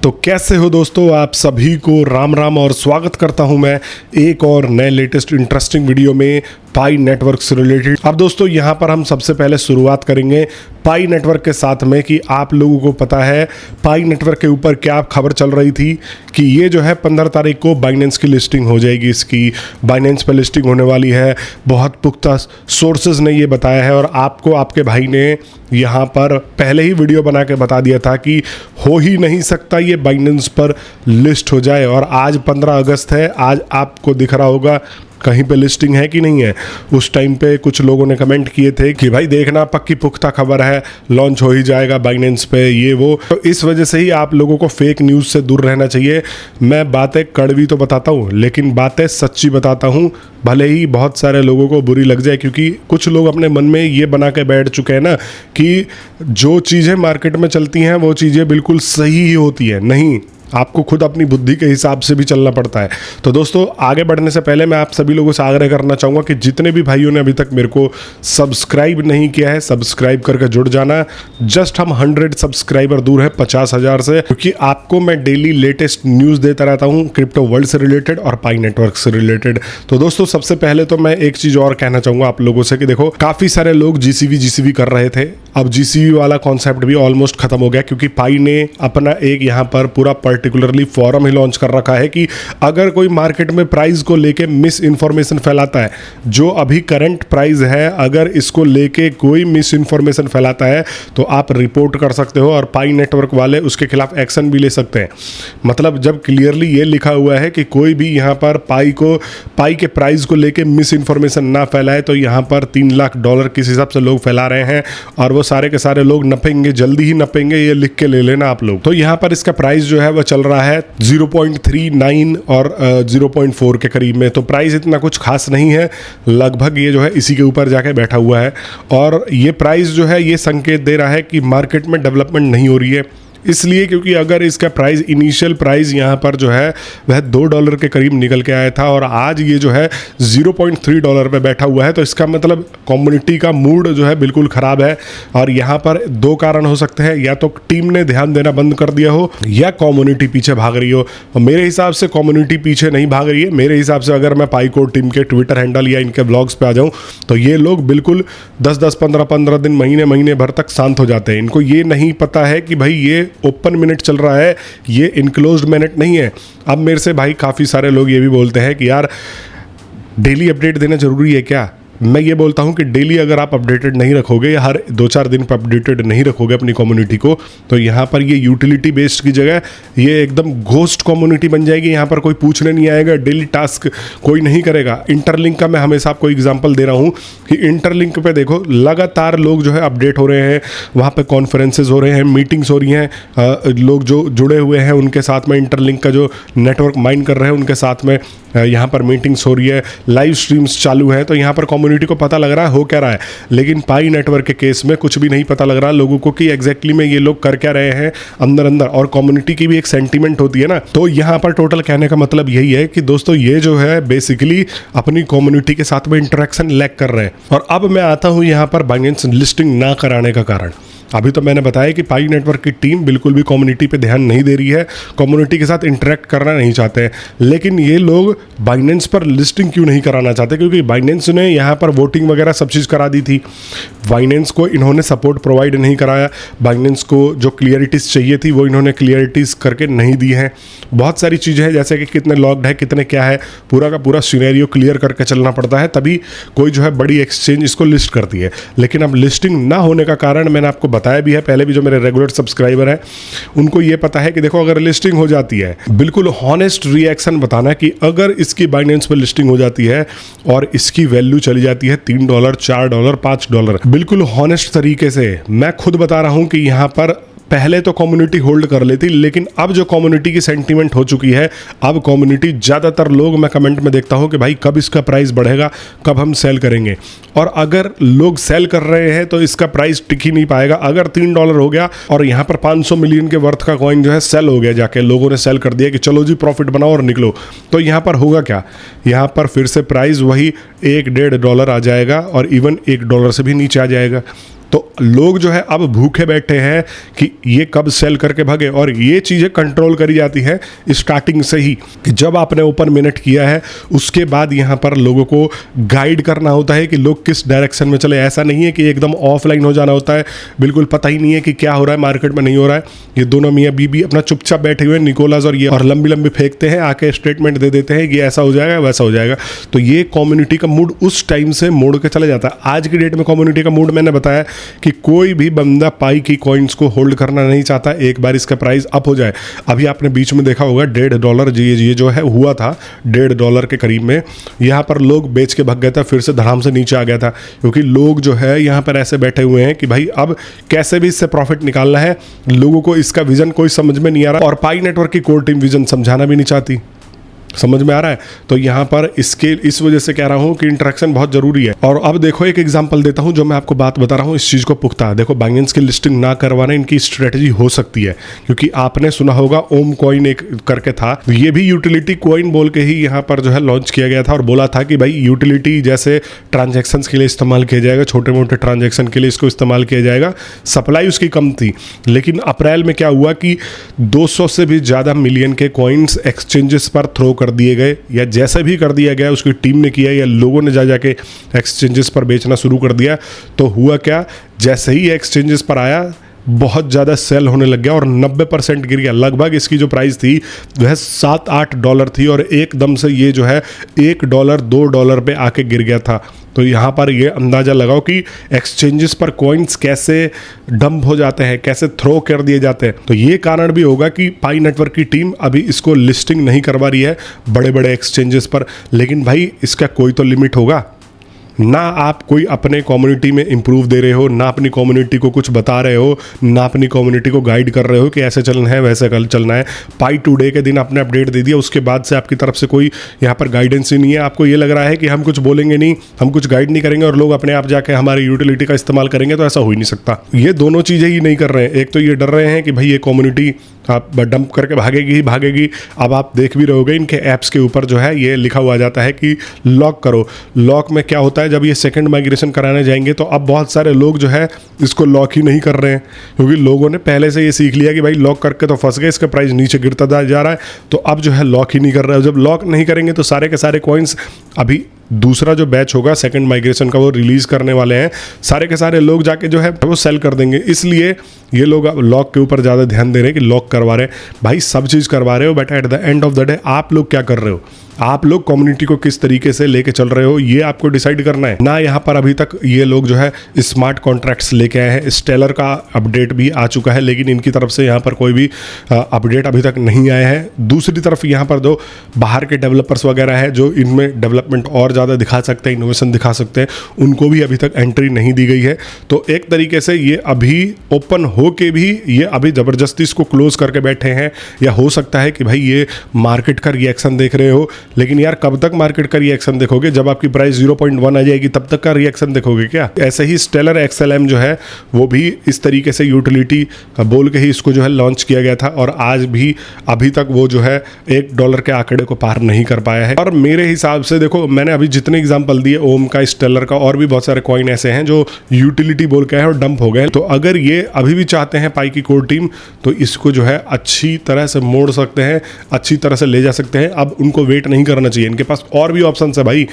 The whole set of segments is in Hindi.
तो कैसे हो दोस्तों, आप सभी को राम राम और स्वागत करता हूं मैं एक और नए लेटेस्ट इंटरेस्टिंग वीडियो में पाई नेटवर्क से रिलेटेड। अब दोस्तों यहां पर हम सबसे पहले शुरुआत करेंगे पाई नेटवर्क के साथ में कि आप लोगों को पता है पाई नेटवर्क के ऊपर क्या खबर चल रही थी कि ये जो है 15 तारीख को बाइनेंस की लिस्टिंग हो जाएगी। इसकी बाइनेंस पर लिस्टिंग होने वाली है। बहुत पुख्ता सोर्सेज ने ये बताया है और आपको आपके भाई ने यहाँ पर पहले ही वीडियो बना के बता दिया था कि हो ही नहीं सकता ये बाइनेंस पर लिस्ट हो जाए। और आज 15 अगस्त है, आज आपको दिख रहा होगा कहीं पे लिस्टिंग है कि नहीं है। उस टाइम पे कुछ लोगों ने कमेंट किए थे कि भाई देखना पक्की पुख्ता खबर है, लॉन्च हो ही जाएगा बाइनेंस पे ये वो। तो इस वजह से ही आप लोगों को फेक न्यूज़ से दूर रहना चाहिए। मैं बातें कड़वी तो बताता हूँ लेकिन बातें सच्ची बताता हूँ, भले ही बहुत सारे लोगों को बुरी लग जाए, क्योंकि कुछ लोग अपने मन में ये बना के बैठ चुके हैं ना कि जो चीज़ें मार्केट में चलती हैं वो चीज़ें बिल्कुल सही ही होती है। नहीं, आपको खुद अपनी बुद्धि के हिसाब से भी चलना पड़ता है। तो दोस्तों आगे बढ़ने से पहले मैं आप सभी लोगों से आग्रह करना चाहूँगा कि जितने भी भाइयों ने अभी तक मेरे को सब्सक्राइब नहीं किया है, सब्सक्राइब करके जुड़ जाना। जस्ट हम 100 सब्सक्राइबर दूर है 50,000 से, क्योंकि आपको मैं डेली लेटेस्ट न्यूज़ देता रहता हूँ क्रिप्टो वर्ल्ड से रिलेटेड और पाई नेटवर्क से रिलेटेड। तो दोस्तों सबसे पहले तो मैं एक चीज़ और कहना चाहूँगा आप लोगों से कि देखो, काफ़ी सारे लोग जीसीवी कर रहे थे। अब जीसीवी वाला कॉन्सेप्ट भी ऑलमोस्ट खत्म हो गया, क्योंकि पाई ने अपना एक यहाँ पर पूरा पर्टिकुलरली फॉरम ही लॉन्च कर रखा है कि अगर कोई मार्केट में प्राइस को लेके मिस इन्फॉर्मेशन फैलाता है, जो अभी करंट प्राइस है, अगर इसको लेके कोई मिस इन्फॉर्मेशन फैलाता है तो आप रिपोर्ट कर सकते हो और पाई नेटवर्क वाले उसके खिलाफ एक्शन भी ले सकते हैं। मतलब जब क्लियरली ये लिखा हुआ है कि कोई भी यहाँ पर पाई के प्राइस को लेके मिस इन्फॉर्मेशन ना फैलाए, तो यहाँ पर $3 लाख किस हिसाब से लोग फैला रहे हैं और वो सारे के सारे लोग नपेंगे, जल्दी ही नपेंगे, ये लिख के ले लेना आप लोग। तो यहाँ पर इसका प्राइस जो है वो चल रहा है 0.39 और 0.4 के करीब में। तो प्राइस इतना कुछ खास नहीं है, लगभग ये जो है इसी के ऊपर जाके बैठा हुआ है। और ये प्राइस जो है ये संकेत दे रहा है कि मार्केट में डेवलपमेंट नहीं हो रही है, इसलिए क्योंकि अगर इसका प्राइस इनिशियल प्राइस यहाँ पर जो है वह $2 के करीब निकल के आया था और आज ये जो है $0.3 पे बैठा हुआ है, तो इसका मतलब कम्युनिटी का मूड जो है बिल्कुल ख़राब है। और यहाँ पर दो कारण हो सकते हैं, या तो टीम ने ध्यान देना बंद कर दिया हो या कम्युनिटी पीछे भाग रही हो। और मेरे हिसाब से कम्युनिटी पीछे नहीं भाग रही है। मेरे हिसाब से अगर मैं पाईकोड टीम के ट्विटर हैंडल या इनके ब्लॉग्स पे आ जाऊँ तो ये लोग बिल्कुल 10-10, 15-15 दिन, महीने भर तक शांत हो जाते हैं। इनको ये नहीं पता है कि भाई ये ओपन मिनट चल रहा है, ये इनक्लोज्ड मिनट नहीं है। अब मेरे से भाई काफ़ी सारे लोग ये भी बोलते हैं कि यार डेली अपडेट देना जरूरी है क्या। मैं ये बोलता हूँ कि डेली अगर आप अपडेटेड नहीं रखोगे या हर 2-4 दिन पर अपडेटेड नहीं रखोगे अपनी कम्युनिटी को, तो यहाँ पर ये यूटिलिटी बेस्ड की जगह ये एकदम घोस्ट कम्युनिटी बन जाएगी। यहाँ पर कोई पूछने नहीं आएगा, डेली टास्क कोई नहीं करेगा। इंटरलिंक का मैं हमेशा आपको एग्जांपल दे रहा हूँ कि इंटरलिंक पे देखो लगातार लोग जो है अपडेट हो रहे हैं, वहाँ पर कॉन्फ्रेंसेज हो रहे हैं, मीटिंग्स हो रही हैं, लोग जो जुड़े हुए हैं उनके साथ में, इंटरलिंक का जो नेटवर्क माइन कर रहे हैं उनके साथ में यहाँ पर मीटिंग्स हो रही है, लाइव स्ट्रीम्स चालू हैं। तो यहाँ पर कम्युनिटी को पता लग रहा है हो क्या रहा है। लेकिन पाई नेटवर्क के केस में कुछ भी नहीं पता लग रहा लोगों को कि एग्जैक्टली में ये लोग कर क्या रहे हैं अंदर। और कम्युनिटी की भी एक सेंटीमेंट होती है ना। तो यहाँ पर टोटल कहने का मतलब यही है कि दोस्तों ये जो है बेसिकली अपनी कम्युनिटी के साथ में इंटरेक्शन लैक कर रहे हैं। और अब मैं आता हूँ यहाँ पर बाइनेंस लिस्टिंग ना कराने का कारण। अभी तो मैंने बताया कि पाई नेटवर्क की टीम बिल्कुल भी कम्युनिटी पे ध्यान नहीं दे रही है, कम्युनिटी के साथ इंटरेक्ट करना नहीं चाहते हैं। लेकिन ये लोग बाइनेंस पर लिस्टिंग क्यों नहीं कराना चाहते? क्योंकि बाइनेंस ने यहाँ पर वोटिंग वगैरह सब चीज़ करा दी थी। बाइनेंस को इन्होंने सपोर्ट प्रोवाइड नहीं कराया, बाइनेंस को जो क्लियरिटीज़ चाहिए थी वो इन्होंने क्लियरिटीज़ करके नहीं दी हैं। बहुत सारी चीज़ें हैं जैसे कि कितने लॉक्ड है, कितने क्या है, पूरा का पूरा सिनेरियो क्लियर करके चलना पड़ता है, तभी कोई जो है बड़ी एक्सचेंज इसको लिस्ट करती है। लेकिन अब लिस्टिंग ना होने का कारण मैंने आपको बताया भी है, पहले भी जो मेरे रेगुलर सब्सक्राइबर हैं उनको ये पता है कि देखो अगर लिस्टिंग हो जाती है, बिल्कुल हॉनेस्ट रिएक्शन बताना कि अगर इसकी बाइनेंस पर लिस्टिंग हो जाती है और इसकी वैल्यू चली जाती है $3, $4, $5, बिल्कुल हॉनेस्ट तरीके से मैं खुद बता रहा हूं कि यहां पर पहले तो कम्युनिटी होल्ड कर लेती, लेकिन अब जो कम्युनिटी की सेंटीमेंट हो चुकी है, अब कम्युनिटी ज़्यादातर लोग मैं कमेंट में देखता हूं कि भाई कब इसका प्राइस बढ़ेगा, कब हम सेल करेंगे। और अगर लोग सेल कर रहे हैं तो इसका प्राइस टिक ही नहीं पाएगा। अगर $3 हो गया और यहाँ पर 500 मिलियन के वर्थ का कॉइन जो है सेल हो गया, जाके लोगों ने सेल कर दिया कि चलो जी प्रॉफिट बनाओ और निकलो, तो यहाँ पर होगा क्या? यहाँ पर फिर से प्राइस वही $1-1.5 आ जाएगा और इवन $1 से भी नीचे आ जाएगा। तो लोग जो है अब भूखे बैठे हैं कि ये कब सेल करके भागे, और ये चीज़ें कंट्रोल करी जाती है स्टार्टिंग से ही कि जब आपने ओपन मिनट किया है उसके बाद यहाँ पर लोगों को गाइड करना होता है कि लोग किस डायरेक्शन में चले। ऐसा नहीं है कि एकदम ऑफलाइन हो जाना होता है, बिल्कुल पता ही नहीं है कि क्या हो रहा है मार्केट में, नहीं हो रहा है। ये दोनों मियाँ बीबी अपना चुपचाप बैठे हुए निकोलस और ये, और लंबी लंबी फेंकते हैं, आके स्टेटमेंट दे देते हैं कि ऐसा हो जाएगा वैसा हो जाएगा। तो ये कम्युनिटी का मूड उस टाइम से मोड़ के चले जाता है। आज की डेट में कम्युनिटी का मूड मैंने बताया कि कोई भी बंदा पाई की कॉइन्स को होल्ड करना नहीं चाहता एक बार इसका प्राइस अप हो जाए। अभी आपने बीच में देखा होगा $1.5 ये जो है हुआ था $1.5 के करीब में, यहाँ पर लोग बेच के भाग गया था, फिर से धड़ाम से नीचे आ गया था, क्योंकि लोग जो है यहाँ पर ऐसे बैठे हुए हैं कि भाई अब कैसे भी इससे प्रॉफिट निकालना है। लोगों को इसका विजन कोई समझ में नहीं आ रहा, और पाई नेटवर्क की कोर टीम विजन समझाना भी नहीं चाहती। समझ में आ रहा है? तो यहाँ पर इसके इस वजह से कह रहा हूँ कि इंटरेक्शन बहुत जरूरी है। और अब देखो एक एग्जांपल देता हूँ, जो मैं आपको बात बता रहा हूँ इस चीज़ को पुख्ता। देखो बाइनेंस की लिस्टिंग ना करवाना इनकी स्ट्रेटजी हो सकती है, क्योंकि आपने सुना होगा ओम कॉइन एक करके था, ये भी यूटिलिटी कॉइन बोल के ही यहाँ पर जो है लॉन्च किया गया था, और बोला था कि भाई यूटिलिटी जैसे ट्रांजेक्शन के लिए इस्तेमाल किया जाएगा, छोटे मोटे ट्रांजेक्शन के लिए इसको इस्तेमाल किया जाएगा। सप्लाई उसकी कम थी, लेकिन अप्रैल में क्या हुआ कि 200 से भी ज़्यादा मिलियन के कॉइन्स एक्सचेंजेस पर थ्रो कर दिए गए, या जैसे भी कर दिया गया, उसकी टीम ने किया या लोगों ने जाके एक्सचेंजेस पर बेचना शुरू कर दिया। तो हुआ क्या, जैसे ही एक्सचेंजेस पर आया बहुत ज़्यादा सेल होने लग गया और 90% गिर गया। लगभग इसकी जो प्राइस थी वह $7-8 थी, और एकदम से ये जो है $1 $2 पे आके गिर गया था। तो यहाँ पर ये अंदाज़ा लगाओ कि एक्सचेंजेस पर कॉइन्स कैसे डंप हो जाते हैं, कैसे थ्रो कर दिए जाते हैं। तो ये कारण भी होगा कि पाई नेटवर्क की टीम अभी इसको लिस्टिंग नहीं करवा रही है बड़े बड़े एक्सचेंजेस पर। लेकिन भाई इसका कोई तो लिमिट होगा ना। आप कोई अपने कम्युनिटी में इंप्रूव दे रहे हो, ना अपनी कम्युनिटी को कुछ बता रहे हो, ना अपनी कम्युनिटी को गाइड कर रहे हो कि ऐसे चलना है वैसे कल चलना है। पाई टुडे के दिन आपने अपडेट दे दिया, उसके बाद से आपकी तरफ से कोई यहाँ पर गाइडेंस ही नहीं है। आपको ये लग रहा है कि हम कुछ बोलेंगे नहीं, हम कुछ गाइड नहीं करेंगे और लोग अपने आप जाके हमारी यूटिलिटी का इस्तेमाल करेंगे, तो ऐसा हो ही नहीं सकता। ये दोनों चीज़ें ही नहीं कर रहे हैं। एक तो ये डर रहे हैं कि भाई ये कम्युनिटी आप डंप करके भागेगी ही भागेगी। अब आप देख भी रहोगे इनके ऐप्स के ऊपर जो है ये लिखा हुआ जाता है कि लॉक करो। लॉक में क्या होता है, जब ये सेकंड माइग्रेशन कराने जाएंगे तो अब बहुत सारे लोग जो है इसको लॉक ही नहीं कर रहे हैं, क्योंकि लोगों ने पहले से ये सीख लिया कि भाई लॉक करके तो फंस गए, इसका प्राइस नीचे गिरता जा रहा है, तो अब जो है लॉक ही नहीं कर रहा है। जब लॉक नहीं करेंगे तो सारे के सारे कॉइन्स, अभी दूसरा जो बैच होगा सेकंड माइग्रेशन का वो रिलीज करने वाले हैं, सारे के सारे लोग जाके जो है वो सेल कर देंगे। इसलिए ये लोग अब लॉक के ऊपर ज़्यादा ध्यान दे रहे हैं कि लॉक करवा रहे हैं। भाई सब चीज़ करवा रहे हो, but at the end of the day आप लोग क्या कर रहे हो, आप लोग कम्युनिटी को किस तरीके से लेके चल रहे हो, ये आपको डिसाइड करना है ना। यहाँ पर अभी तक ये लोग जो है स्मार्ट कॉन्ट्रैक्ट्स लेके आए हैं, स्टेलर का अपडेट भी आ चुका है, लेकिन इनकी तरफ से यहाँ पर कोई भी अपडेट अभी तक नहीं आया है। दूसरी तरफ यहाँ पर जो बाहर के डेवलपर्स वगैरह है जो इनमें डेवलपमेंट और ज़्यादा दिखा सकते हैं, इनोवेशन दिखा सकते हैं, उनको भी अभी तक एंट्री नहीं दी गई है। तो एक तरीके से ये अभी ओपन हो के भी ये अभी ज़बरदस्ती इसको क्लोज करके बैठे हैं, या हो सकता है कि भाई ये मार्केट का रिएक्शन देख रहे हो, लेकिन यार कब तक मार्केट का रिएक्शन देखोगे, जब आपकी प्राइस 0.1 आ जाएगी तब तक का रिएक्शन देखोगे क्या। ऐसे ही स्टेलर XLM जो है वो भी इस तरीके से यूटिलिटी बोल के ही इसको जो है लॉन्च किया गया था, और आज भी अभी तक वो जो है $1 के आंकड़े को पार नहीं कर पाया है। और मेरे हिसाब से देखो, मैंने अभी जितने एग्जाम्पल दिए ओम का, स्टेलर का, और भी बहुत सारे कॉइन ऐसे हैं जो यूटिलिटी बोल के हैं और डंप हो गए। तो अगर ये अभी भी चाहते हैं पाई की कोर टीम, तो इसको जो है अच्छी तरह से मोड़ सकते हैं, अच्छी तरह से ले जा सकते हैं। अब उनको वेट नहीं करना चाहिए, इनके पास और भी ऑप्शन है भाई।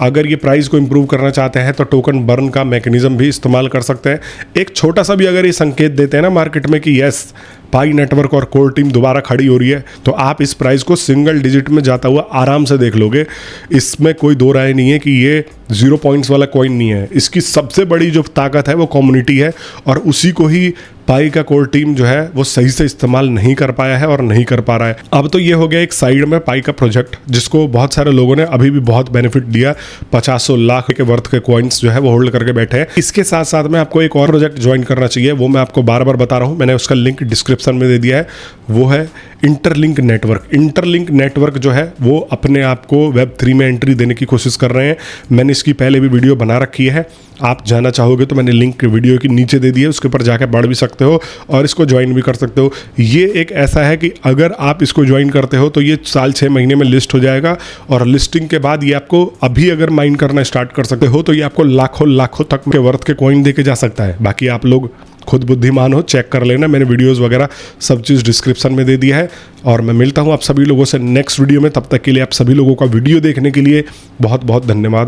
अगर ये प्राइस को इंप्रूव करना चाहते हैं तो टोकन बर्न का मैकेनिज्म भी इस्तेमाल कर सकते हैं। एक छोटा सा भी अगर ये संकेत देते हैं ना मार्केट में कि यस पाई नेटवर्क और कोर टीम दोबारा खड़ी हो रही है, तो आप इस प्राइस को सिंगल डिजिट में जाता हुआ आराम से देख लोगे। इसमें कोई दो राय नहीं है कि ये 0 पॉइंट्स वाला कॉइन नहीं है। इसकी सबसे बड़ी जो ताकत है वो कम्युनिटी है, और उसी को ही पाई का कोर टीम जो है वो सही से इस्तेमाल नहीं कर पाया है और नहीं कर पा रहा है। अब तो ये हो गया एक साइड में पाई का प्रोजेक्ट, जिसको बहुत सारे लोगों ने अभी भी बहुत बेनिफिट दिया। 50 लाख के वर्थ के कॉइन्स जो है वो होल्ड करके बैठे हैं। इसके साथ साथ में आपको एक और प्रोजेक्ट ज्वाइन करना चाहिए, वो मैं आपको बार बार बता रहा हूँ, मैंने उसका लिंक डिस्क्रिप्शन डिस्क्रिप्शन में दे दिया है, वो है इंटरलिंक नेटवर्क। इंटरलिंक नेटवर्क जो है वो अपने आप को Web3 में एंट्री देने की कोशिश कर रहे हैं। मैंने इसकी पहले भी वीडियो बना रखी है, आप जाना चाहोगे तो मैंने लिंक वीडियो के नीचे दे दी है, उसके ऊपर जाकर पढ़ भी सकते हो और इसको ज्वाइन भी कर सकते हो। ये एक ऐसा है कि अगर आप इसको ज्वाइन करते हो तो ये साल 6 महीने में लिस्ट हो जाएगा और लिस्टिंग के बाद ये आपको अभी अगर माइन करना स्टार्ट कर सकते हो तो ये आपको लाखों लाखों तक के वर्थ के कॉइन दे के जा सकता है। बाकी आप लोग खुद बुद्धिमान हो, चेक कर लेना, मैंने वीडियोस वगैरह सब चीज़ डिस्क्रिप्शन में दे दिया है। और मैं मिलता हूँ आप सभी लोगों से नेक्स्ट वीडियो में, तब तक के लिए आप सभी लोगों का वीडियो देखने के लिए बहुत बहुत धन्यवाद।